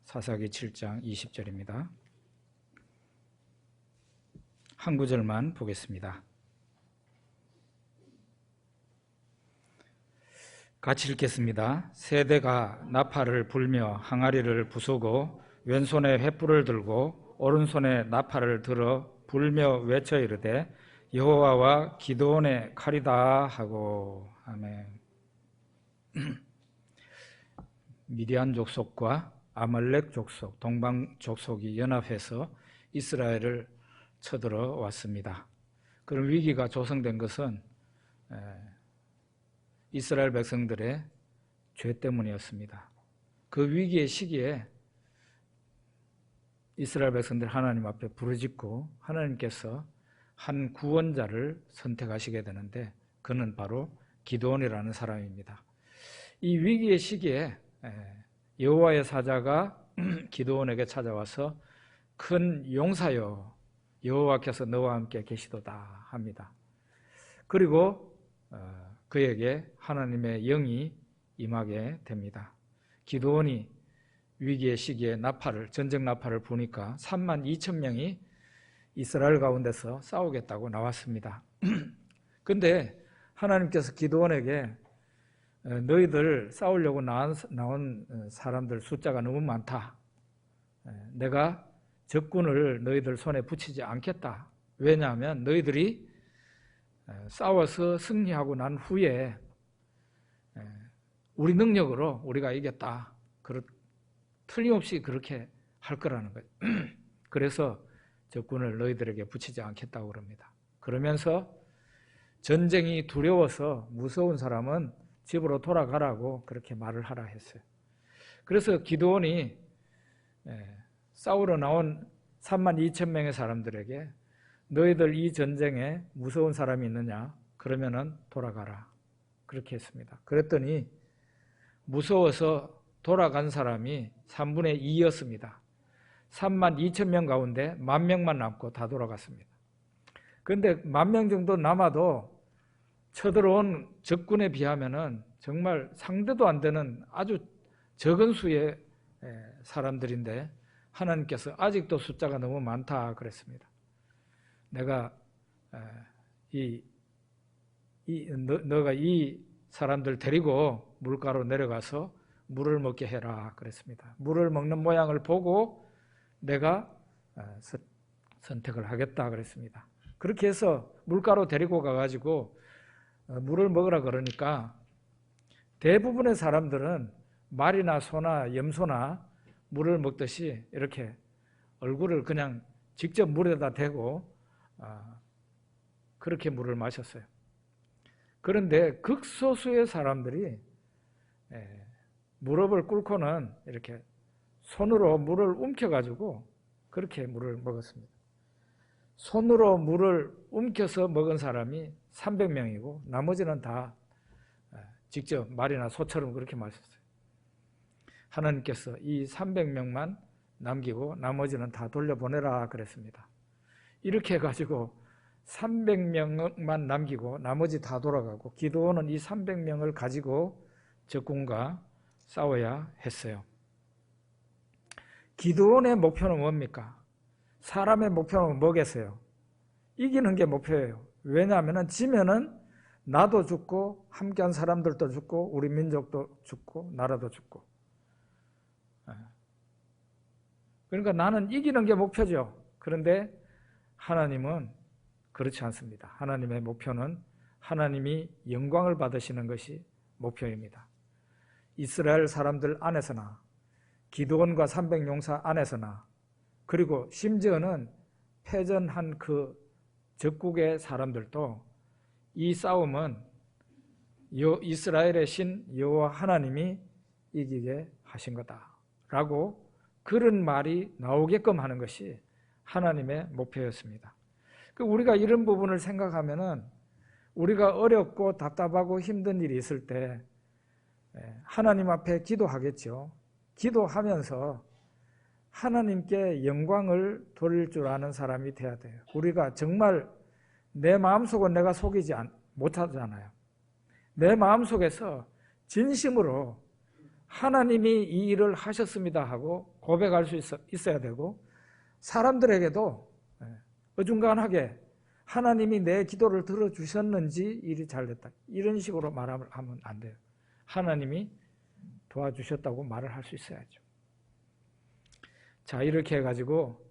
사사기 7장 20절입니다. 한 구절만 보겠습니다. 같이 읽겠습니다. 세대가 나팔을 불며 항아리를 부수고 왼손에 횃불을 들고 오른손에 나팔을 들어 불며 외쳐 이르되 여호와와 기드온의 칼이다 하고. 아멘. 미디안 족속과 아말렉 족속, 동방 족속이 연합해서 이스라엘을 쳐들어 왔습니다. 그런 위기가 조성된 것은 이스라엘 백성들의 죄 때문이었습니다. 그 위기의 시기에 이스라엘 백성들 하나님 앞에 부르짖고 하나님께서 한 구원자를 선택하시게 되는데 그는 바로 기드온이라는 사람입니다. 이 위기의 시기에 여호와의 사자가 기드온에게 찾아와서 큰 용사여 여호와께서 너와 함께 계시도다 합니다. 그리고 그에게 하나님의 영이 임하게 됩니다. 기드온이 위기의 시기에 전쟁 나팔을 부니까 32,000명이 이스라엘 가운데서 싸우겠다고 나왔습니다. 근데 하나님께서 기드온에게 너희들 싸우려고 나온 사람들 숫자가 너무 많다. 내가 적군을 너희들 손에 붙이지 않겠다. 왜냐하면 너희들이 싸워서 승리하고 난 후에 우리 능력으로 우리가 이겼다. 틀림없이 그렇게 할 거라는 거예요. 그래서 적군을 너희들에게 붙이지 않겠다고 그럽니다. 그러면서 전쟁이 두려워서 무서운 사람은 집으로 돌아가라고 그렇게 말을 하라 했어요. 그래서 기드온이 싸우러 나온 32,000명의 사람들에게 너희들 이 전쟁에 무서운 사람이 있느냐? 그러면은 돌아가라. 그렇게 했습니다. 그랬더니 무서워서 돌아간 사람이 3분의 2였습니다. 32,000명 가운데 10,000명만 남고 다 돌아갔습니다. 그런데 10,000명 정도 남아도 쳐들어온 적군에 비하면은 정말 상대도 안 되는 아주 적은 수의 사람들인데 하나님께서 아직도 숫자가 너무 많다 그랬습니다. 내가 너가 이 사람들 데리고 물가로 내려가서 물을 먹게 해라 그랬습니다. 물을 먹는 모양을 보고 내가 선택을 하겠다 그랬습니다. 그렇게 해서 물가로 데리고 가가지고 물을 먹으라 그러니까 대부분의 사람들은 말이나 소나 염소나 물을 먹듯이 이렇게 얼굴을 그냥 직접 물에다 대고 그렇게 물을 마셨어요. 그런데 극소수의 사람들이 무릎을 꿇고는 이렇게 손으로 물을 움켜가지고 그렇게 물을 먹었습니다. 손으로 물을 움켜서 먹은 사람이 300명이고 나머지는 다 직접 말이나 소처럼 그렇게 마셨어요. 하나님께서 이 300명만 남기고 나머지는 다 돌려보내라 그랬습니다. 이렇게 해가지고 300명만 남기고 나머지 다 돌아가고 기드온은 이 300명을 가지고 적군과 싸워야 했어요. 기드온의 목표는 뭡니까? 사람의 목표는 뭐겠어요? 이기는 게 목표예요. 왜냐하면 지면은 나도 죽고 함께한 사람들도 죽고 우리 민족도 죽고 나라도 죽고. 그러니까 나는 이기는 게 목표죠. 그런데 하나님은 그렇지 않습니다. 하나님의 목표는 하나님이 영광을 받으시는 것이 목표입니다. 이스라엘 사람들 안에서나 기드온과 300용사 안에서나 그리고 심지어는 패전한 그 적국의 사람들도 이 싸움은 이스라엘의 신 여호와 하나님이 이기게 하신 거다라고 그런 말이 나오게끔 하는 것이 하나님의 목표였습니다. 우리가 이런 부분을 생각하면은 우리가 어렵고 답답하고 힘든 일이 있을 때 하나님 앞에 기도하겠죠. 기도하면서 하나님께 영광을 돌릴 줄 아는 사람이 돼야 돼요. 우리가 정말 내 마음속은 내가 속이지 못하잖아요. 내 마음속에서 진심으로 하나님이 이 일을 하셨습니다 하고 고백할 수 있어야 되고, 사람들에게도 어중간하게 하나님이 내 기도를 들어주셨는지 일이 잘 됐다, 이런 식으로 말하면 안 돼요. 하나님이 도와주셨다고 말을 할 수 있어야죠. 자, 이렇게 해가지고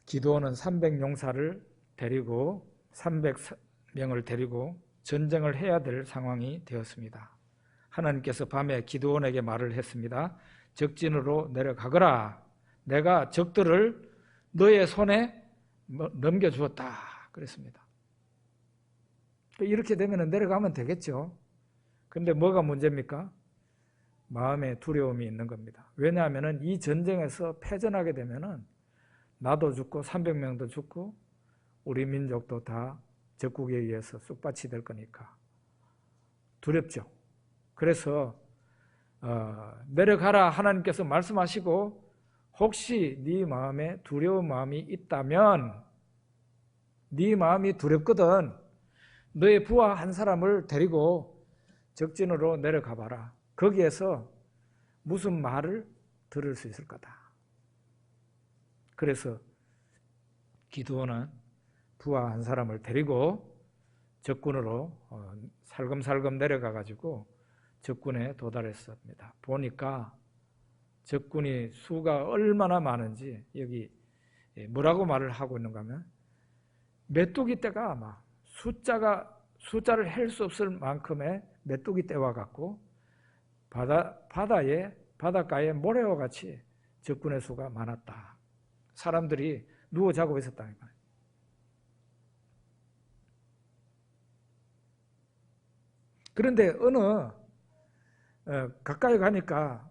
기드온은 300용사를 데리고 300명을 데리고 전쟁을 해야 될 상황이 되었습니다. 하나님께서 밤에 기드온에게 말을 했습니다. 적진으로 내려가거라. 내가 적들을 너의 손에 넘겨주었다 그랬습니다. 이렇게 되면 내려가면 되겠죠. 근데 뭐가 문제입니까? 마음에 두려움이 있는 겁니다. 왜냐하면 이 전쟁에서 패전하게 되면 나도 죽고 300명도 죽고 우리 민족도 다 적국에 의해서 쑥밭이 될 거니까 두렵죠. 그래서 내려가라 하나님께서 말씀하시고, 혹시 네 마음에 두려운 마음이 있다면, 네 마음이 두렵거든 너의 부하 한 사람을 데리고 적진으로 내려가 봐라. 거기에서 무슨 말을 들을 수 있을 거다. 그래서 기드온은 부하 한 사람을 데리고 적군으로 살금살금 내려가 가지고 적군에 도달했습니다. 보니까 적군이 수가 얼마나 많은지, 여기 뭐라고 말을 하고 있는가 하면 메뚜기 떼가 아마 숫자를 헬 수 없을 만큼의 메뚜기 떼와 같고 바닷가에 모래와 같이 적군의 수가 많았다. 사람들이 누워 자고 있었다니까요. 그런데 가까이 가니까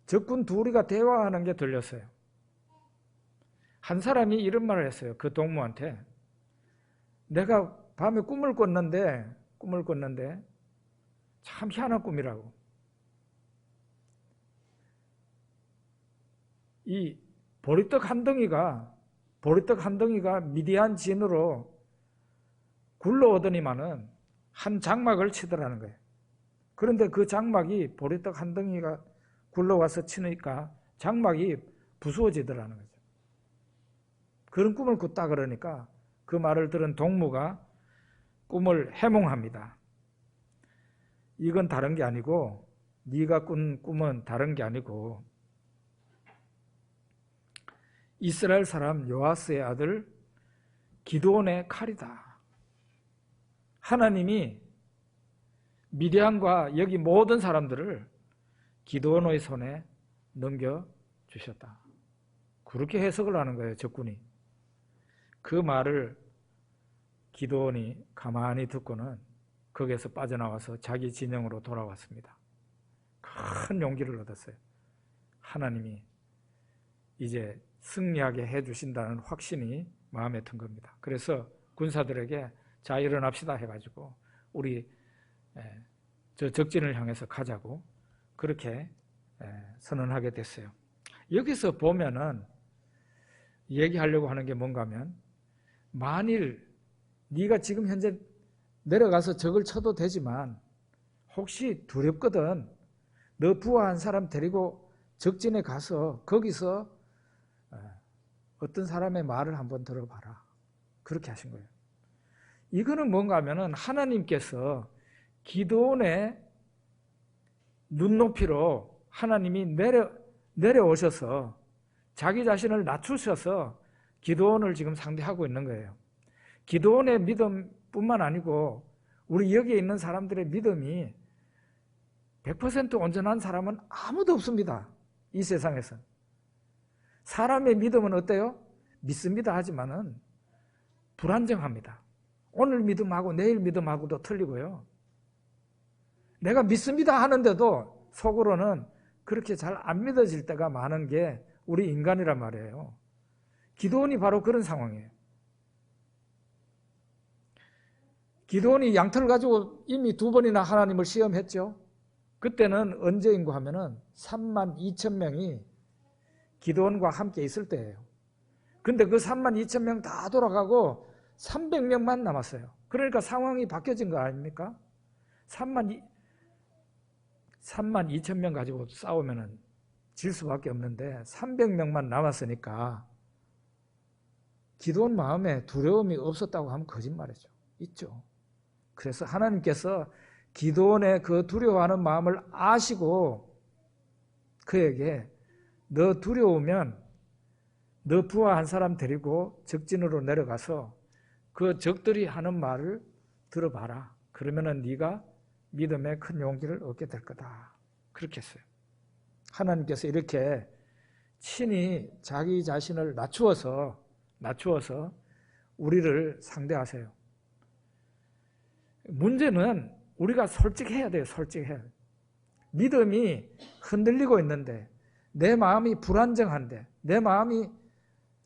적군 둘이가 대화하는 게 들렸어요. 한 사람이 이런 말을 했어요. 그 동무한테, 내가 밤에 꿈을 꿨는데 참 희한한 꿈이라고. 이 보리떡 한 덩이가 미디안 진으로 굴러오더니만은 한 장막을 치더라는 거예요. 그런데 그 장막이, 보리떡 한 덩이가 굴러와서 치니까 장막이 부수어지더라는 거죠. 그런 꿈을 꿨다 그러니까 그 말을 들은 동무가 꿈을 해몽합니다. 이건 다른 게 아니고, 네가 꾼 꿈은 다른 게 아니고 이스라엘 사람 요아스의 아들 기드온의 칼이다. 하나님이 미디안과 여기 모든 사람들을 기드온의 손에 넘겨주셨다. 그렇게 해석을 하는 거예요, 적군이. 그 말을 기드온이 가만히 듣고는 거기에서 빠져나와서 자기 진영으로 돌아왔습니다. 큰 용기를 얻었어요. 하나님이 이제 승리하게 해주신다는 확신이 마음에 든 겁니다. 그래서 군사들에게 자, 일어납시다 해가지고 우리 저 적진을 향해서 가자고 그렇게 선언하게 됐어요. 여기서 보면은 얘기하려고 하는 게 뭔가 하면, 만일 네가 지금 현재 내려가서 적을 쳐도 되지만 혹시 두렵거든, 너 부하 한 사람 데리고 적진에 가서 거기서 어떤 사람의 말을 한번 들어봐라. 그렇게 하신 거예요. 이거는 뭔가 하면은 하나님께서 기드온의 눈높이로 하나님이 내려오셔서 자기 자신을 낮추셔서 기드온을 지금 상대하고 있는 거예요. 기드온의 믿음뿐만 아니고 우리 여기에 있는 사람들의 믿음이 100% 온전한 사람은 아무도 없습니다. 이 세상에서. 사람의 믿음은 어때요? 믿습니다 하지만은 불안정합니다. 오늘 믿음하고 내일 믿음하고도 틀리고요. 내가 믿습니다 하는데도 속으로는 그렇게 잘 안 믿어질 때가 많은 게 우리 인간이란 말이에요. 기드온이 바로 그런 상황이에요. 기드온이 양털을 가지고 이미 2번이나 하나님을 시험했죠. 그때는 언제인고 하면은 32,000명이 기드온과 함께 있을 때예요. 근데 그 32,000명 다 돌아가고 300명만 남았어요. 그러니까 상황이 바뀌어진 거 아닙니까? 32,000명 가지고 싸우면은 질 수밖에 없는데 300명만 남았으니까 기드온 마음에 두려움이 없었다고 하면 거짓말이죠. 있죠. 그래서 하나님께서 기드온의 그 두려워하는 마음을 아시고 그에게 너 두려우면 너 부하 한 사람 데리고 적진으로 내려가서 그 적들이 하는 말을 들어봐라. 그러면은 네가 믿음의 큰 용기를 얻게 될 거다. 그렇게 했어요. 하나님께서 이렇게 친히 자기 자신을 낮추어서 우리를 상대하세요. 문제는 우리가 솔직해야 돼요. 솔직해야 돼요. 믿음이 흔들리고 있는데 내 마음이 불안정한데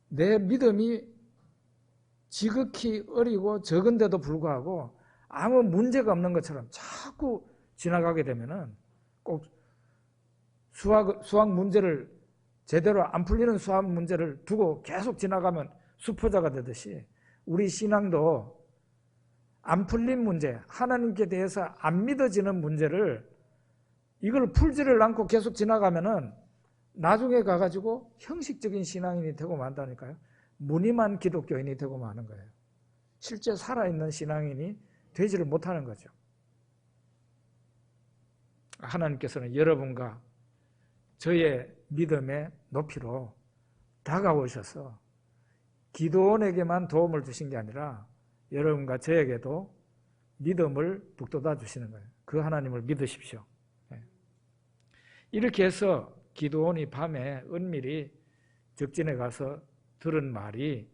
내 믿음이 지극히 어리고 적은데도 불구하고 아무 문제가 없는 것처럼 자꾸 지나가게 되면은 꼭 수학 문제를 제대로 안 풀리는 수학 문제를 두고 계속 지나가면 수포자가 되듯이 우리 신앙도 안 풀린 문제, 하나님께 대해서 안 믿어지는 문제를 이걸 풀지를 않고 계속 지나가면은 나중에 가가지고 형식적인 신앙인이 되고 만다니까요. 무늬만 기독교인이 되고 마는 거예요. 실제 살아있는 신앙인이 되지를 못하는 거죠. 하나님께서는 여러분과 저의 믿음의 높이로 다가오셔서 기드온에게만 도움을 주신 게 아니라 여러분과 저에게도 믿음을 북돋아 주시는 거예요. 그 하나님을 믿으십시오. 이렇게 해서 기드온이 밤에 은밀히 적진에 가서 들은 말이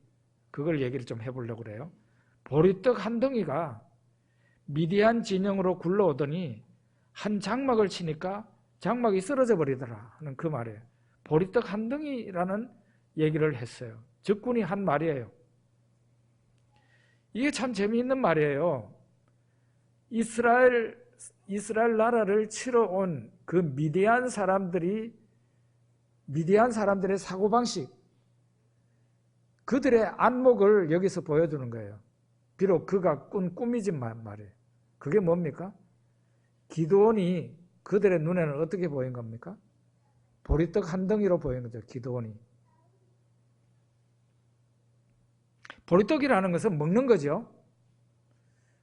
그걸 얘기를 좀 해보려고 그래요. 보리떡 한 덩이가 미디안 진영으로 굴러오더니 한 장막을 치니까 장막이 쓰러져 버리더라 하는 그 말이에요. 보리떡 한 덩이라는 얘기를 했어요. 적군이 한 말이에요. 이게 참 재미있는 말이에요. 이스라엘 나라를 치러 온 그 미디안 사람들의 사고방식, 그들의 안목을 여기서 보여주는 거예요. 비록 그가 꾼 꿈이지만 말이에요. 그게 뭡니까? 기드온이 그들의 눈에는 어떻게 보인 겁니까? 보리떡 한 덩이로 보인 거죠. 기드온이. 보리떡이라는 것은 먹는 거죠.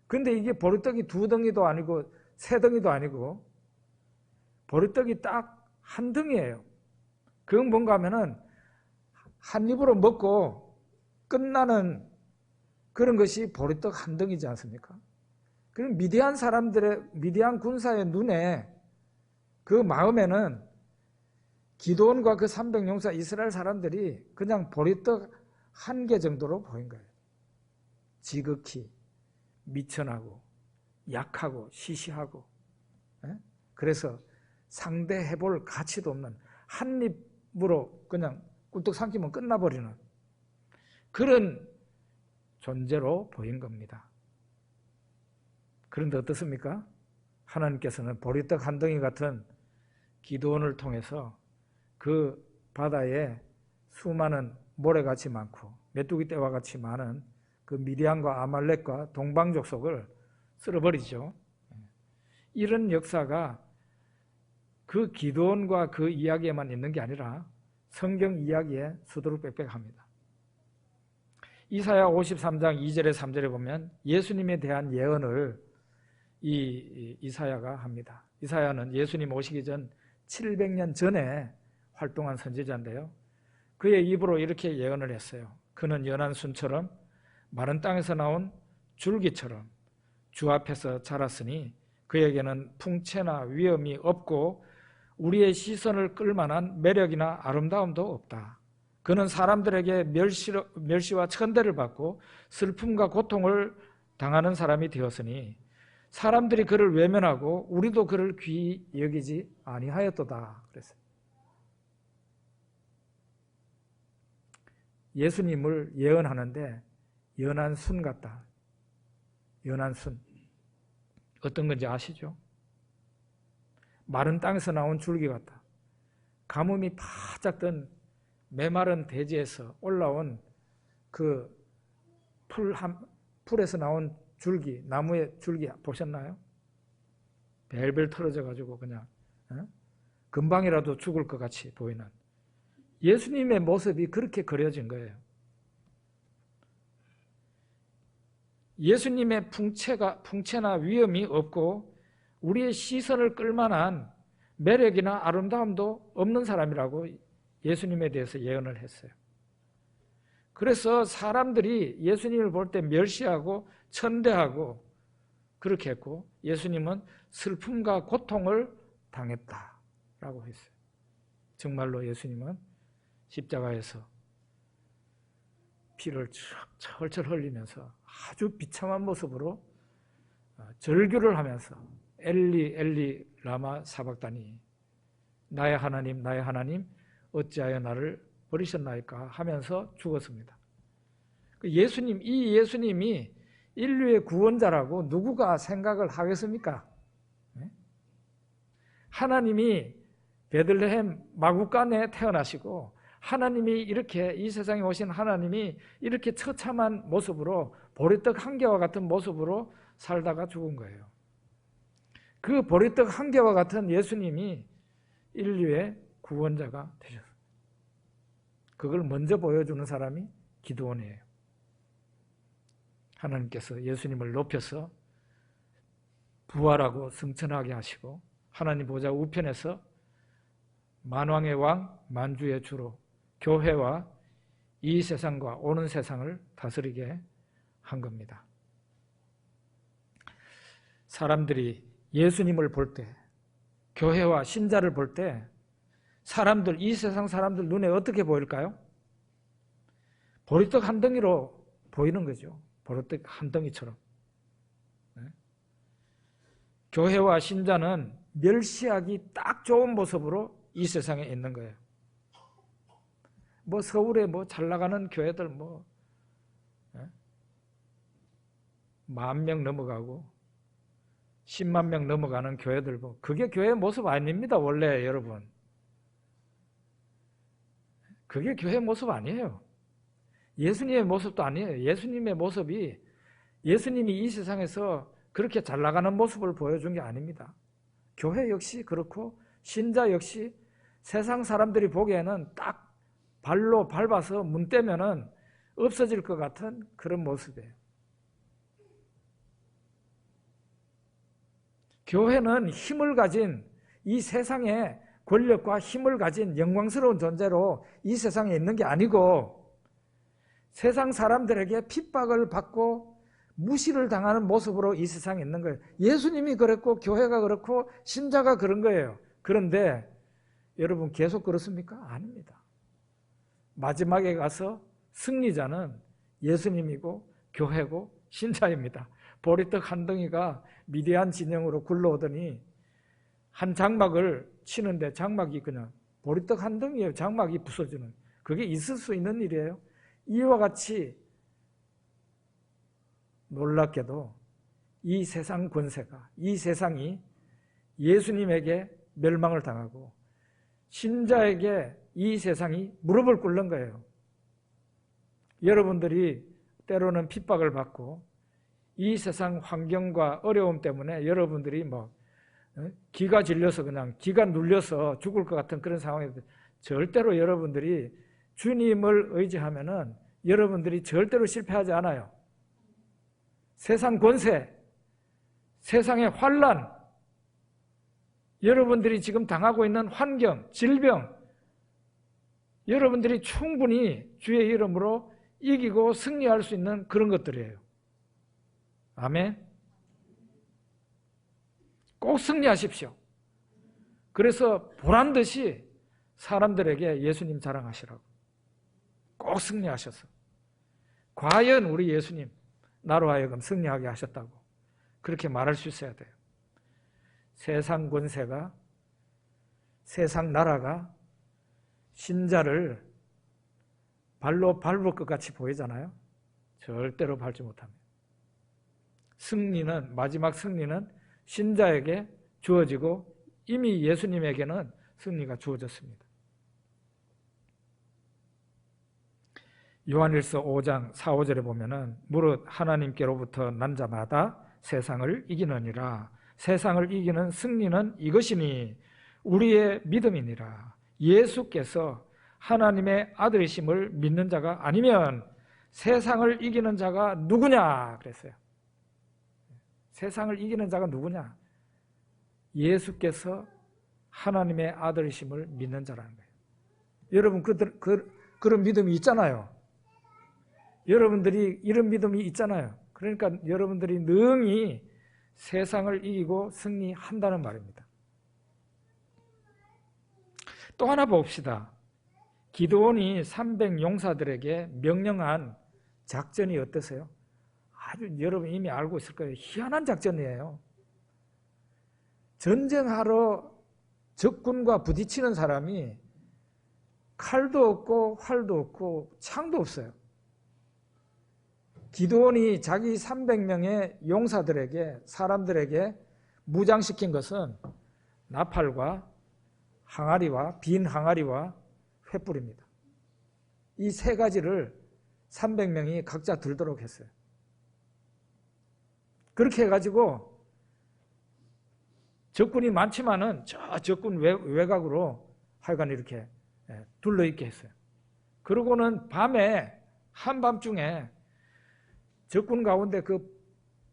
근데 이게 보리떡이 2덩이도 아니고 3덩이도 아니고 보리떡이 딱 한 덩이예요. 그건 뭔가 하면은 한 입으로 먹고 끝나는 그런 것이 보리떡 한 덩이지 않습니까? 그럼 미디안 군사의 눈에 그 마음에는 기드온과 그 300용사 이스라엘 사람들이 그냥 보리떡 한 개 정도로 보인 거예요. 지극히 미천하고 약하고 시시하고, 그래서 상대해볼 가치도 없는 한 입으로 그냥 꿀떡 삼키면 끝나버리는 그런 존재로 보인 겁니다. 그런데 어떻습니까? 하나님께서는 보리떡 한 덩이 같은 기드온을 통해서 그 바다에 수많은 모래같이 많고 메뚜기 떼와 같이 많은 그 미디안과 아말렉과 동방족속을 쓸어버리죠. 이런 역사가 그 기드온과 그 이야기에만 있는 게 아니라 성경 이야기에 수두룩빽빽합니다. 이사야 53장 2절에 3절에 보면 예수님에 대한 예언을 이사야가 합니다. 이사야는 예수님 오시기 전 700년 전에 활동한 선지자인데요. 그의 입으로 이렇게 예언을 했어요. 그는 연한 순처럼 마른 땅에서 나온 줄기처럼 주 앞에서 자랐으니 그에게는 풍채나 위엄이 없고 우리의 시선을 끌만한 매력이나 아름다움도 없다. 그는 사람들에게 멸시와 천대를 받고 슬픔과 고통을 당하는 사람이 되었으니 사람들이 그를 외면하고 우리도 그를 귀히 여기지 아니하였도다. 그랬어요. 예수님을 예언하는데 연한 순 같다. 연한 순. 어떤 건지 아시죠? 마른 땅에서 나온 줄기 같다. 가뭄이 바짝 든 메마른 대지에서 올라온 그 풀에서 나온 줄기, 나무의 줄기 보셨나요? 벨벨 털어져 가지고 그냥 금방이라도 죽을 것 같이 보이는 예수님의 모습이 그렇게 그려진 거예요. 예수님의 풍채나 위엄이 없고 우리의 시선을 끌만한 매력이나 아름다움도 없는 사람이라고 예수님에 대해서 예언을 했어요. 그래서 사람들이 예수님을 볼 때 멸시하고 천대하고 그렇게 했고 예수님은 슬픔과 고통을 당했다라고 했어요. 정말로 예수님은 십자가에서 피를 철철 흘리면서 아주 비참한 모습으로 절규를 하면서 엘리 엘리 라마 사박다니 나의 하나님 나의 하나님 어찌하여 나를 버리셨나이까 하면서 죽었습니다. 이 예수님이 인류의 구원자라고 누구가 생각을 하겠습니까? 하나님이 베들레헴 마구간에 태어나시고 하나님이 이렇게 이 세상에 오신 하나님이 이렇게 처참한 모습으로 보리떡 한 개와 같은 모습으로 살다가 죽은 거예요. 그 보리떡 한 개와 같은 예수님이 인류의 구원자가 되셨어요. 그걸 먼저 보여주는 사람이 기드온이에요. 하나님께서 예수님을 높여서 부활하고 승천하게 하시고 하나님 보좌 우편에서 만왕의 왕 만주의 주로 교회와 이 세상과 오는 세상을 다스리게 한 겁니다. 사람들이 예수님을 볼 때, 교회와 신자를 볼 때 이 세상 사람들 눈에 어떻게 보일까요? 보리떡 한 덩이로 보이는 거죠. 보리떡 한 덩이처럼. 교회와 신자는 멸시하기 딱 좋은 모습으로 이 세상에 있는 거예요. 서울에 잘 나가는 교회들 10,000명 넘어가고 10만 명 넘어가는 교회들 그게 교회의 모습 아닙니다. 원래 여러분. 그게 교회의 모습 아니에요. 예수님의 모습도 아니에요. 예수님의 모습이 예수님이 이 세상에서 그렇게 잘 나가는 모습을 보여준 게 아닙니다. 교회 역시 그렇고 신자 역시 세상 사람들이 보기에는 딱 발로 밟아서 문 떼면은 없어질 것 같은 그런 모습이에요. 교회는 힘을 가진 이 세상에 권력과 힘을 가진 영광스러운 존재로 이 세상에 있는 게 아니고 세상 사람들에게 핍박을 받고 무시를 당하는 모습으로 이 세상에 있는 거예요. 예수님이 그랬고 교회가 그렇고 신자가 그런 거예요. 그런데 여러분 계속 그렇습니까? 아닙니다. 마지막에 가서 승리자는 예수님이고 교회고 신자입니다. 보리떡 한 덩이가 미디안 진영으로 굴러오더니 한 장막을 치는데 장막이 그냥 보리떡 한 덩이에 장막이 부서지는, 그게 있을 수 있는 일이에요. 이와 같이 놀랍게도 이 세상 권세가, 이 세상이 예수님에게 멸망을 당하고 신자에게 이 세상이 무릎을 꿇는 거예요. 여러분들이 때로는 핍박을 받고 이 세상 환경과 어려움 때문에 여러분들이 기가 질려서 그냥 기가 눌려서 죽을 것 같은 그런 상황에 절대로 여러분들이 주님을 의지하면은 여러분들이 절대로 실패하지 않아요. 세상 권세, 세상의 환난, 여러분들이 지금 당하고 있는 환경, 질병, 여러분들이 충분히 주의 이름으로 이기고 승리할 수 있는 그런 것들이에요. 아멘. 꼭 승리하십시오. 그래서 보란듯이 사람들에게 예수님 자랑하시라고. 꼭 승리하셔서 과연 우리 예수님 나로 하여금 승리하게 하셨다고 그렇게 말할 수 있어야 돼요. 세상 권세가, 세상 나라가 신자를 발로 밟을 것 같이 보이잖아요. 절대로 밟지 못합니다. 승리는, 마지막 승리는 신자에게 주어지고 이미 예수님에게는 승리가 주어졌습니다. 요한일서 5장 4, 5절에 보면은 무릇 하나님께로부터 난 자마다 세상을 이기느니라. 세상을 이기는 승리는 이것이니 우리의 믿음이니라. 예수께서 하나님의 아들이심을 믿는 자가 아니면 세상을 이기는 자가 누구냐 그랬어요. 세상을 이기는 자가 누구냐? 예수께서 하나님의 아들이심을 믿는 자라는 거예요. 여러분 그런 믿음이 있잖아요. 여러분들이 이런 믿음이 있잖아요. 그러니까 여러분들이 능히 세상을 이기고 승리한다는 말입니다. 또 하나 봅시다. 기드온이 300 용사들에게 명령한 작전이 어떠세요? 아주 여러분 이미 알고 있을 거예요. 희한한 작전이에요. 전쟁하러 적군과 부딪히는 사람이 칼도 없고 활도 없고 창도 없어요. 기드온이 자기 300명의 용사들에게 사람들에게 무장시킨 것은 나팔과 항아리와 빈 항아리와 횃불입니다. 이 세 가지를 300명이 각자 들도록 했어요. 그렇게 해가지고 적군이 많지만은 저 적군 외곽으로 하여간 이렇게 둘러있게 했어요. 그러고는 밤에 한밤중에 적군 가운데 그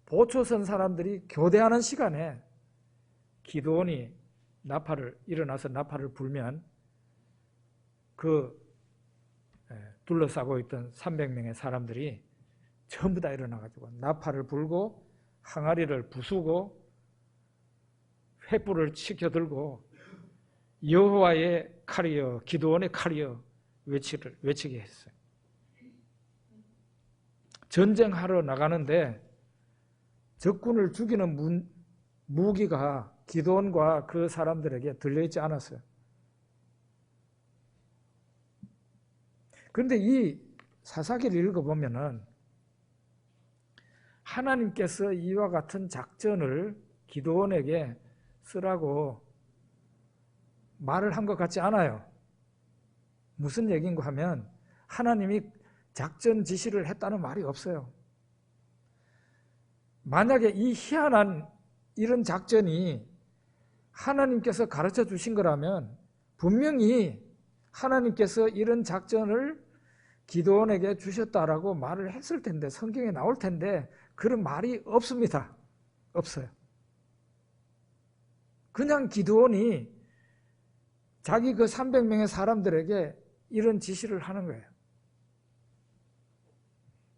보초 선 사람들이 교대하는 시간에 기드온이 일어나서 나팔을 불면 그 둘러싸고 있던 300명의 사람들이 전부 다 일어나가지고 나팔을 불고 항아리를 부수고 횃불을 치켜들고 여호와의 칼이여 기드온의 칼이여 외치게 했어요. 전쟁하러 나가는데 적군을 죽이는 무기가 기드온과 그 사람들에게 들려있지 않았어요. 그런데 이 사사기를 읽어보면은 하나님께서 이와 같은 작전을 기드온에게 쓰라고 말을 한 것 같지 않아요. 무슨 얘기인가 하면 하나님이 작전 지시를 했다는 말이 없어요. 만약에 이 희한한 이런 작전이 하나님께서 가르쳐 주신 거라면 분명히 하나님께서 이런 작전을 기드온에게 주셨다라고 말을 했을 텐데, 성경에 나올 텐데 그런 말이 없습니다. 없어요. 그냥 기드온이 자기 그 300명의 사람들에게 이런 지시를 하는 거예요.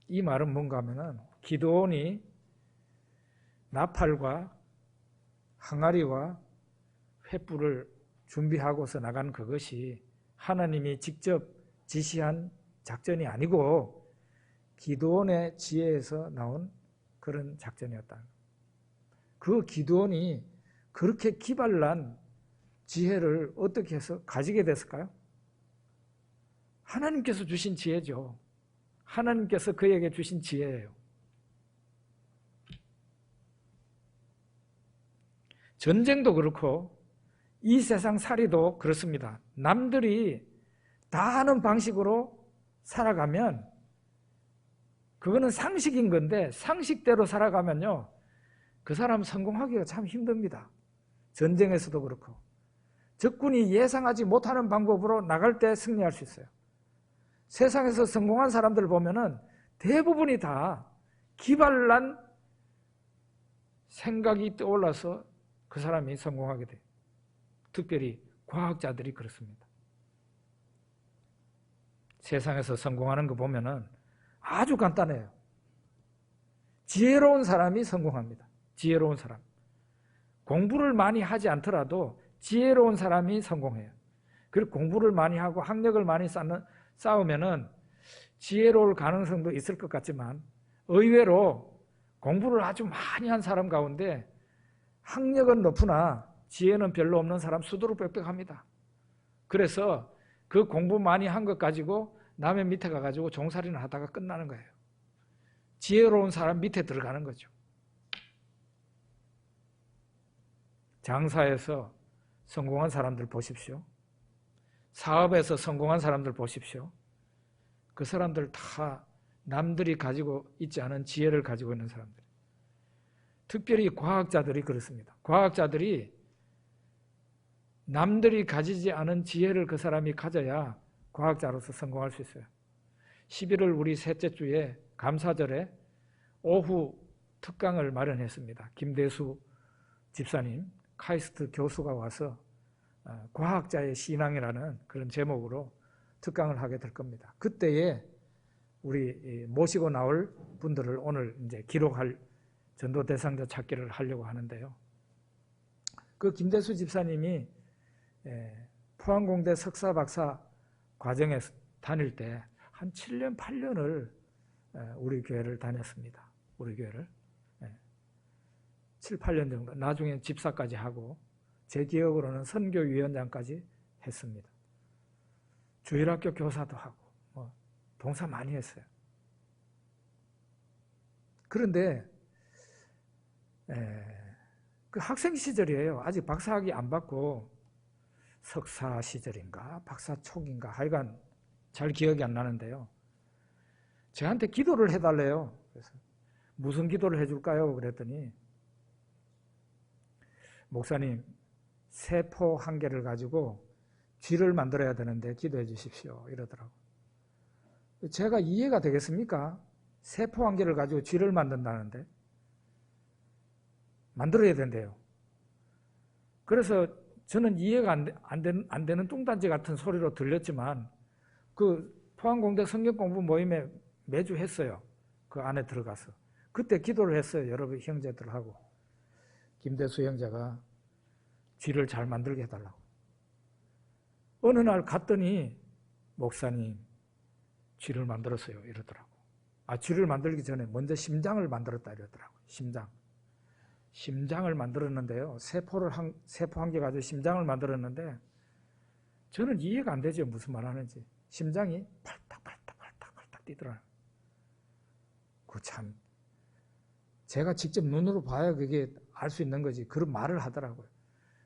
이 말은 뭔가 하면은 기드온이 나팔과 항아리와 횃불을 준비하고서 나간 그것이 하나님이 직접 지시한 작전이 아니고 기드온의 지혜에서 나온 그런 작전이었다. 그 기드온이 그렇게 기발난 지혜를 어떻게 해서 가지게 됐을까요? 하나님께서 주신 지혜죠. 하나님께서 그에게 주신 지혜예요. 전쟁도 그렇고 이 세상 살이도 그렇습니다. 남들이 다 하는 방식으로 살아가면 그거는 상식인 건데 상식대로 살아가면요 그 사람 성공하기가 참 힘듭니다. 전쟁에서도 그렇고 적군이 예상하지 못하는 방법으로 나갈 때 승리할 수 있어요. 세상에서 성공한 사람들 보면은 대부분이 다 기발난 생각이 떠올라서 그 사람이 성공하게 돼요. 특별히 과학자들이 그렇습니다. 세상에서 성공하는 거 보면은 아주 간단해요. 지혜로운 사람이 성공합니다. 지혜로운 사람. 공부를 많이 하지 않더라도 지혜로운 사람이 성공해요. 그리고 공부를 많이 하고 학력을 많이 쌓으면은 지혜로울 가능성도 있을 것 같지만 의외로 공부를 아주 많이 한 사람 가운데 학력은 높으나 지혜는 별로 없는 사람 수두룩 빽빽합니다. 그래서 그 공부 많이 한 것 가지고 남의 밑에 가가지고 종살이를 하다가 끝나는 거예요. 지혜로운 사람 밑에 들어가는 거죠. 장사에서 성공한 사람들 보십시오. 사업에서 성공한 사람들 보십시오. 그 사람들 다 남들이 가지고 있지 않은 지혜를 가지고 있는 사람들. 특별히 과학자들이 그렇습니다. 과학자들이 남들이 가지지 않은 지혜를 그 사람이 가져야 과학자로서 성공할 수 있어요. 11월 우리 셋째 주에 감사절에 오후 특강을 마련했습니다. 김대수 집사님, 카이스트 교수가 와서 과학자의 신앙이라는 그런 제목으로 특강을 하게 될 겁니다. 그때에 우리 모시고 나올 분들을 오늘 이제 기록할 전도 대상자 찾기를 하려고 하는데요. 그 김대수 집사님이 포항공대 석사 박사 과정에 다닐 때 한 7년, 8년을 우리 교회를 다녔습니다. 우리 교회를. 7, 8년 정도. 나중에 집사까지 하고 제 기억으로는 선교위원장까지 했습니다. 주일학교 교사도 하고 봉사 많이 했어요. 그런데 그 학생 시절이에요. 아직 박사학위 안 받고 석사 시절인가 박사 초기인가 하여간 잘 기억이 안 나는데요. 저한테 기도를 해달래요. 그래서 무슨 기도를 해줄까요? 그랬더니 목사님 세포 한 개를 가지고 쥐를 만들어야 되는데 기도해 주십시오 이러더라고요. 제가 이해가 되겠습니까? 세포 한 개를 가지고 쥐를 만든다는데 만들어야 된대요. 그래서 저는 이해가 안 되는 뚱딴지 같은 소리로 들렸지만 그 포항공대 성경공부 모임에 매주 했어요. 그 안에 들어가서. 그때 기도를 했어요. 여러 형제들하고. 김대수 형제가 쥐를 잘 만들게 해달라고. 어느 날 갔더니 목사님 쥐를 만들었어요 이러더라고. 쥐를 만들기 전에 먼저 심장을 만들었다 이러더라고. 심장을 만들었는데요. 세포 한 개 가지고 심장을 만들었는데 저는 이해가 안 되죠. 무슨 말 하는지. 심장이 팔딱팔딱 뛰더라고요. 그 참 제가 직접 눈으로 봐야 그게 알 수 있는 거지. 그런 말을 하더라고요.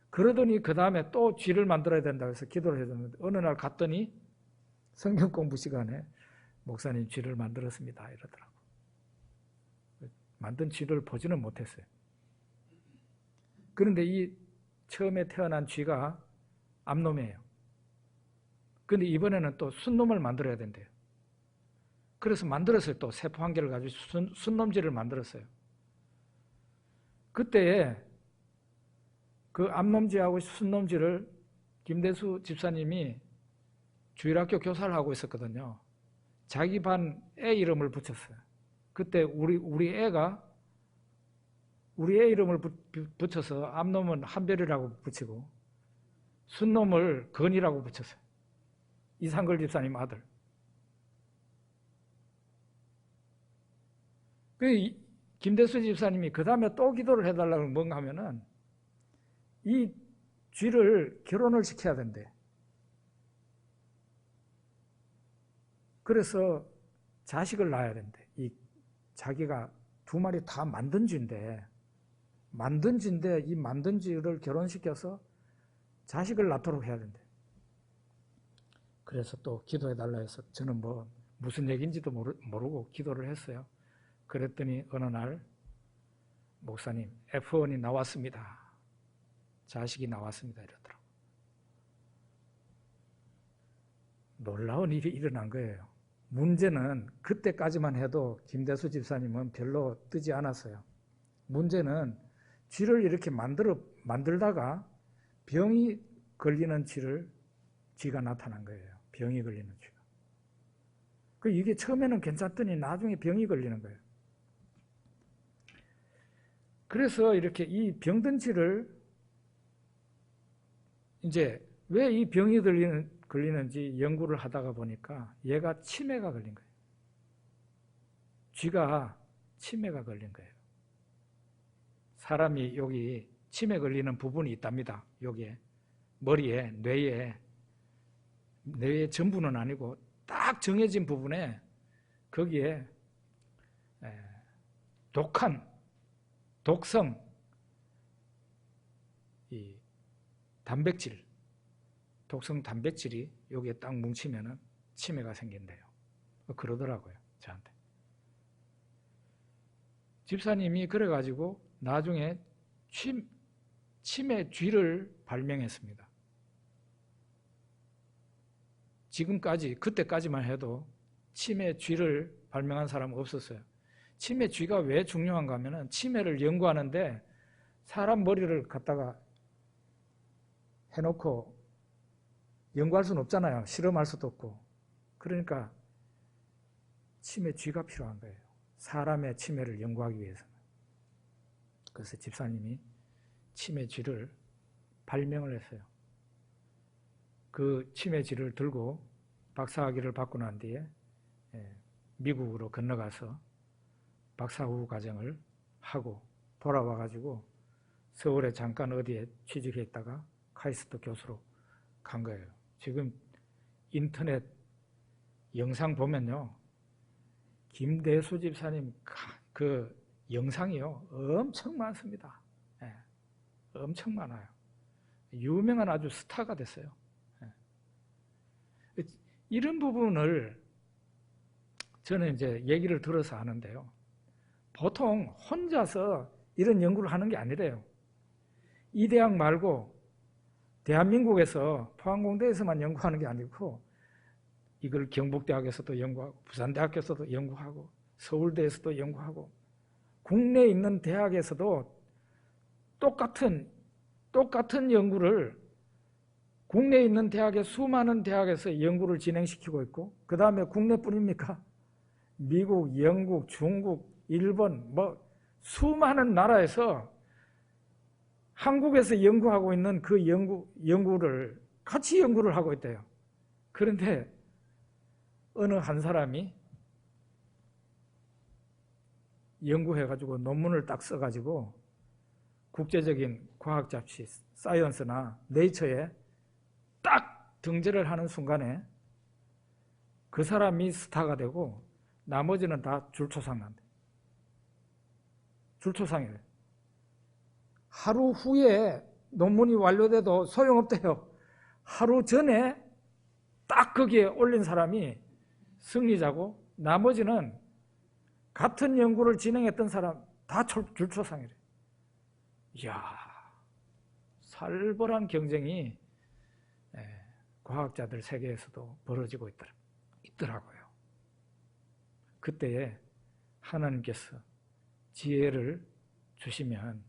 그러더니 그 다음에 또 쥐를 만들어야 된다고 해서 기도를 해줬는데 어느 날 갔더니 성경 공부 시간에 목사님 쥐를 만들었습니다 이러더라고요. 만든 쥐를 보지는 못했어요. 그런데 이 처음에 태어난 쥐가 암놈이에요. 그런데 이번에는 또 순놈을 만들어야 된대요. 그래서 만들었어요. 또 세포 한 개를 가지고 순놈쥐를 만들었어요. 그때에 그 암놈쥐하고 순놈쥐를 김대수 집사님이 주일학교 교사를 하고 있었거든요. 자기 반 애 이름을 붙였어요. 그때 우리 애 이름을 붙여서 암놈은 한별이라고 붙이고 순놈을 건이라고 붙였어요. 이상걸 집사님 아들. 김대수 집사님이 그 다음에 또 기도를 해달라고 뭔가 하면은 이 쥐를 결혼을 시켜야 된대. 그래서 자식을 낳아야 된대. 자기가 두 마리 다 만든 쥐인데 이 만든 쥐를 결혼시켜서 자식을 낳도록 해야 된대. 그래서 또 기도해달라 해서 저는 무슨 얘기인지도 모르고 기도를 했어요. 그랬더니 어느 날 목사님 F1이 나왔습니다. 자식이 나왔습니다 이러더라고요. 놀라운 일이 일어난 거예요. 문제는 그때까지만 해도 김대수 집사님은 별로 뜨지 않았어요. 문제는 쥐를 이렇게 만들다가 병이 걸리는 쥐가 나타난 거예요. 병이 걸리는 쥐가. 이게 처음에는 괜찮더니 나중에 병이 걸리는 거예요. 그래서 이렇게 이 병든 쥐를 이제 왜 이 병이 걸리는지 연구를 하다가 보니까 얘가 치매가 걸린 거예요. 쥐가 치매가 걸린 거예요. 사람이 여기 치매 걸리는 부분이 있답니다. 여기에 머리에 뇌에 전부는 아니고 딱 정해진 부분에 거기에 독성 이 단백질, 독성 단백질이 여기에 딱 뭉치면은 치매가 생긴대요. 그러더라고요, 저한테. 집사님이 그래가지고 나중에 치매 쥐를 발명했습니다. 지금까지 그때까지만 해도 치매 쥐를 발명한 사람은 없었어요. 치매 쥐가 왜 중요한가 하면은 치매를 연구하는데 사람 머리를 갖다가 해놓고 연구할 수는 없잖아요. 실험할 수도 없고. 그러니까 치매 쥐가 필요한 거예요. 사람의 치매를 연구하기 위해서는. 그래서 집사님이 치매 쥐를 발명을 했어요. 그 치매 쥐를 들고 박사학위를 받고 난 뒤에 미국으로 건너가서 박사후 과정을 하고 돌아와가지고 서울에 잠깐 어디에 취직해 있다가 카이스트 교수로 간 거예요. 지금 인터넷 영상 보면요, 김대수 집사님 그 영상이요 엄청 많습니다. 엄청 많아요. 유명한 아주 스타가 됐어요. 이런 부분을 저는 이제 얘기를 들어서 아는데요. 보통 혼자서 이런 연구를 하는 게 아니래요. 이 대학 말고 대한민국에서 포항공대에서만 연구하는 게 아니고 이걸 경북대학에서도 연구하고 부산대학에서도 연구하고 서울대에서도 연구하고 국내에 있는 대학에서도 똑같은 연구를 국내에 있는 대학의 수많은 대학에서 연구를 진행시키고 있고 그 다음에 국내뿐입니까? 미국, 영국, 중국, 일본 뭐 수많은 나라에서 한국에서 연구하고 있는 그 연구를 같이 연구를 하고 있대요. 그런데 어느 한 사람이 연구해가지고 논문을 딱 써가지고 국제적인 과학 잡지 사이언스나 네이처에 딱 등재를 하는 순간에 그 사람이 스타가 되고 나머지는 다 줄초상 난대. 줄초상이래. 하루 후에 논문이 완료돼도 소용없대요. 하루 전에 딱 거기에 올린 사람이 승리자고 나머지는 같은 연구를 진행했던 사람 다 줄초상이래. 이야, 살벌한 경쟁이 과학자들 세계에서도 벌어지고 있더라고요. 그때에 하나님께서 지혜를 주시면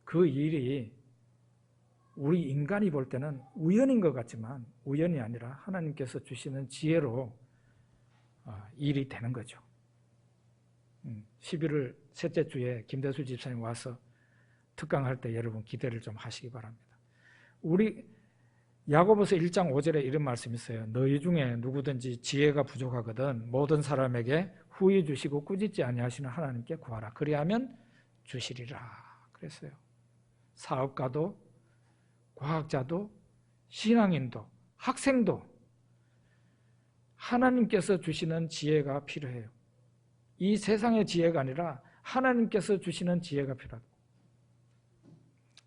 그 일이 우리 인간이 볼 때는 우연인 것 같지만 우연이 아니라 하나님께서 주시는 지혜로 일이 되는 거죠. 11월 셋째 주에 김대수 집사님 와서 특강할 때 여러분 기대를 좀 하시기 바랍니다. 우리 야고보서 1장 5절에 이런 말씀이 있어요. 너희 중에 누구든지 지혜가 부족하거든 모든 사람에게 후히 주시고 꾸짖지 아니하시는 하나님께 구하라. 그리하면 주시리라 그랬어요. 사업가도 과학자도 신앙인도 학생도 하나님께서 주시는 지혜가 필요해요. 이 세상의 지혜가 아니라 하나님께서 주시는 지혜가 필요하다.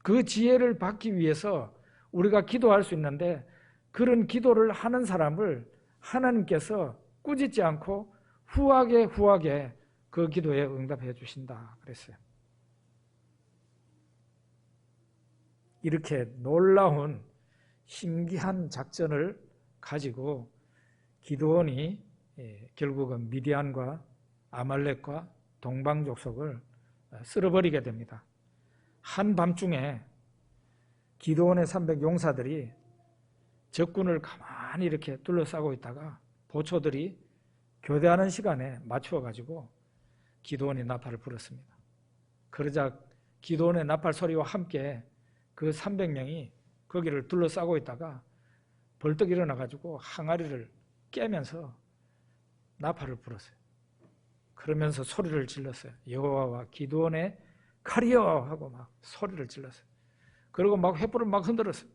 그 지혜를 받기 위해서 우리가 기도할 수 있는데 그런 기도를 하는 사람을 하나님께서 꾸짖지 않고 후하게 그 기도에 응답해 주신다 그랬어요. 이렇게 놀라운 신기한 작전을 가지고 기드온이 결국은 미디안과 아말렉과 동방족속을 쓸어버리게 됩니다. 한밤중에 기드온의 300 용사들이 적군을 가만히 이렇게 둘러싸고 있다가 보초들이 교대하는 시간에 맞추어가지고 기드온이 나팔을 불었습니다. 그러자 기드온의 나팔 소리와 함께 그 300명이 거기를 둘러싸고 있다가 벌떡 일어나가지고 항아리를 깨면서 나팔을 불었어요. 그러면서 소리를 질렀어요. 여호와와 기드온의 칼이여 하고 막 소리를 질렀어요. 그리고 막 횃불을 막 흔들었어요.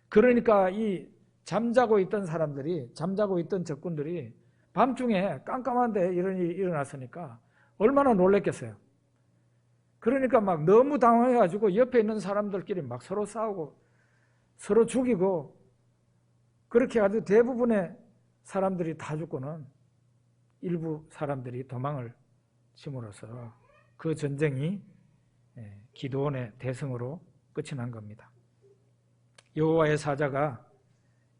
그러니까 이 잠자고 있던 사람들이, 잠자고 있던 적군들이 밤중에 깜깜한데 이런 일이 일어났으니까 얼마나 놀랬겠어요. 그러니까 막 너무 당황해가지고 옆에 있는 사람들끼리 막 서로 싸우고 서로 죽이고 그렇게 아주 대부분의 사람들이 다 죽고는 일부 사람들이 도망을 침으로써 그 전쟁이 기드온의 대승으로 끝이 난 겁니다. 여호와의 사자가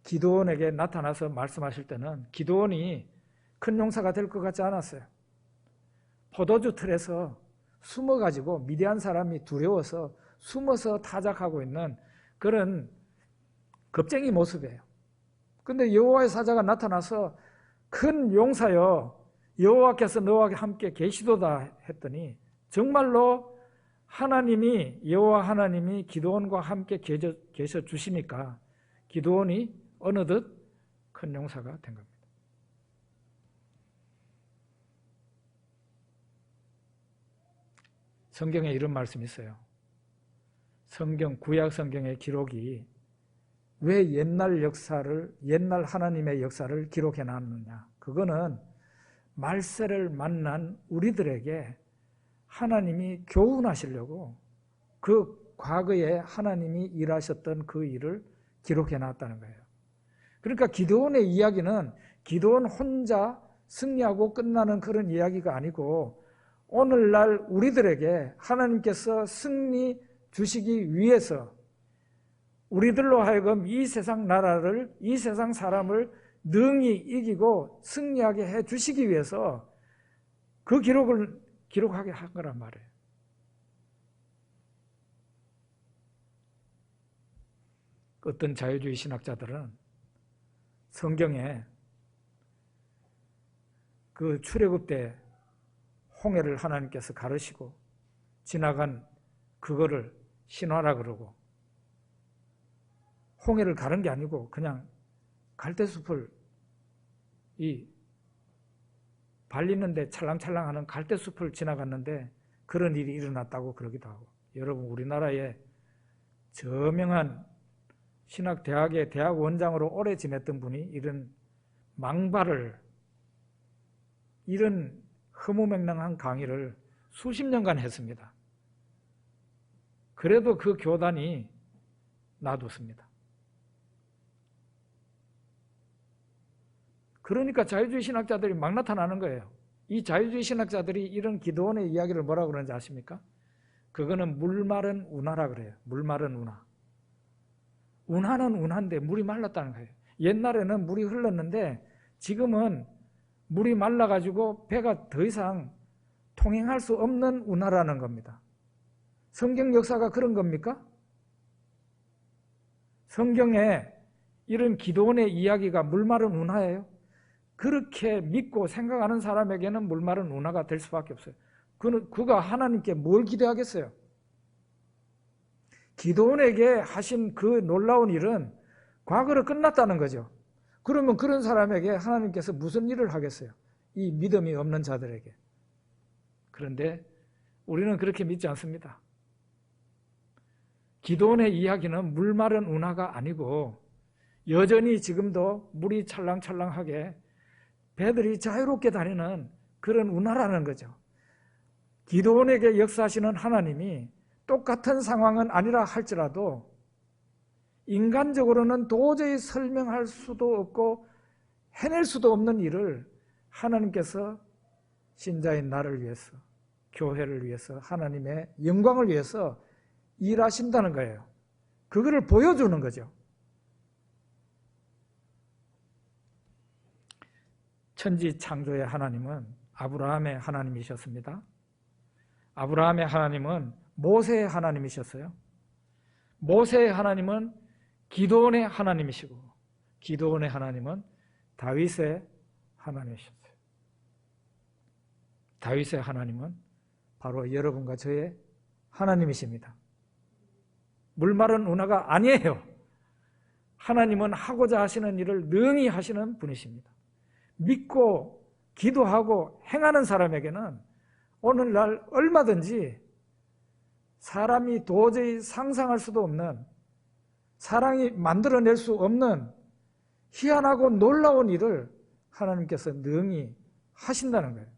기드온에게 나타나서 말씀하실 때는 기드온이 큰 용사가 될 것 같지 않았어요. 포도주 틀에서 숨어가지고 미디안 사람이 두려워서 숨어서 타작하고 있는 그런 겁쟁이 모습이에요. 근데 여호와의 사자가 나타나서 큰 용사여 여호와께서 너와 함께 계시도다 했더니 정말로 하나님이 여호와 하나님이 기드온과 함께 계셔 주시니까 기드온이 어느덧 큰 용사가 된 겁니다. 성경에 이런 말씀이 있어요. 구약 성경의 기록이 왜 옛날 하나님의 역사를 기록해 놨느냐? 그거는 말세를 만난 우리들에게 하나님이 교훈하시려고 그 과거에 하나님이 일하셨던 그 일을 기록해 놨다는 거예요. 그러니까 기드온의 이야기는 기드온 혼자 승리하고 끝나는 그런 이야기가 아니고 오늘날 우리들에게 하나님께서 승리 주시기 위해서 우리들로 하여금 이 세상 나라를, 이 세상 사람을 능히 이기고 승리하게 해 주시기 위해서 그 기록을 기록하게 한 거란 말이에요. 어떤 자유주의 신학자들은 성경에 그 출애굽 때 홍해를 하나님께서 가르시고 지나간 그거를 신화라 그러고 홍해를 가른 게 아니고 그냥 갈대숲을 발리는데 찰랑찰랑하는 갈대숲을 지나갔는데 그런 일이 일어났다고 그러기도 하고 여러분 우리나라에 저명한 신학대학의 대학 원장으로 오래 지냈던 분이 이런 망발을 이런 허무맹랑한 강의를 수십 년간 했습니다. 그래도 그 교단이 놔뒀습니다. 그러니까 자유주의 신학자들이 막 나타나는 거예요. 이 자유주의 신학자들이 이런 기드온의 이야기를 뭐라고 그러는지 아십니까? 그거는 물마른 운하라 그래요. 물마른 운하. 운하는 운하인데 물이 말랐다는 거예요. 옛날에는 물이 흘렀는데 지금은 물이 말라가지고 배가 더 이상 통행할 수 없는 운하라는 겁니다. 성경 역사가 그런 겁니까? 성경에 이런 기드온의 이야기가 물마른 운하예요. 그렇게 믿고 생각하는 사람에게는 물마른 운하가 될 수밖에 없어요. 그가 하나님께 뭘 기대하겠어요? 기드온에게 하신 그 놀라운 일은 과거로 끝났다는 거죠. 그러면 그런 사람에게 하나님께서 무슨 일을 하겠어요? 이 믿음이 없는 자들에게. 그런데 우리는 그렇게 믿지 않습니다. 기드온의 이야기는 물마른 운하가 아니고 여전히 지금도 물이 찰랑찰랑하게 배들이 자유롭게 다니는 그런 운하라는 거죠. 기드온에게 역사하시는 하나님이 똑같은 상황은 아니라 할지라도 인간적으로는 도저히 설명할 수도 없고 해낼 수도 없는 일을 하나님께서 신자인 나를 위해서, 교회를 위해서, 하나님의 영광을 위해서 일하신다는 거예요. 그거를 보여주는 거죠. 천지 창조의 하나님은 아브라함의 하나님이셨습니다. 아브라함의 하나님은 모세의 하나님이셨어요. 모세의 하나님은 기드온의 하나님이시고 기드온의 하나님은 다윗의 하나님이셨어요. 다윗의 하나님은 바로 여러분과 저의 하나님이십니다. 물마른 운하가 아니에요. 하나님은 하고자 하시는 일을 능히 하시는 분이십니다. 믿고 기도하고 행하는 사람에게는 오늘날 얼마든지 사람이 도저히 상상할 수도 없는, 사람이 만들어낼 수 없는 희한하고 놀라운 일을 하나님께서 능히 하신다는 거예요.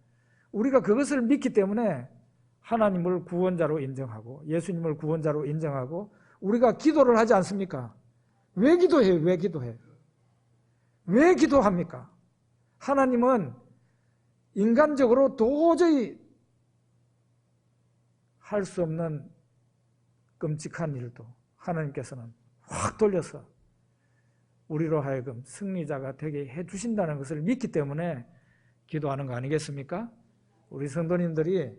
우리가 그것을 믿기 때문에 하나님을 구원자로 인정하고 예수님을 구원자로 인정하고 우리가 기도를 하지 않습니까? 왜 기도해요? 왜 기도해요? 왜 기도합니까? 하나님은 인간적으로 도저히 할 수 없는 끔찍한 일도 하나님께서는 확 돌려서 우리로 하여금 승리자가 되게 해주신다는 것을 믿기 때문에 기도하는 거 아니겠습니까? 우리 성도님들이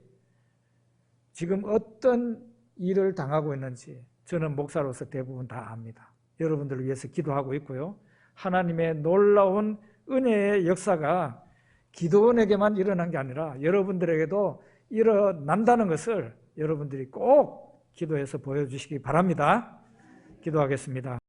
지금 어떤 일을 당하고 있는지 저는 목사로서 대부분 다 압니다. 여러분들을 위해서 기도하고 있고요. 하나님의 놀라운 은혜의 역사가 기도원에게만 일어난 게 아니라 여러분들에게도 일어난다는 것을 여러분들이 꼭 기도해서 보여주시기 바랍니다. 기도하겠습니다.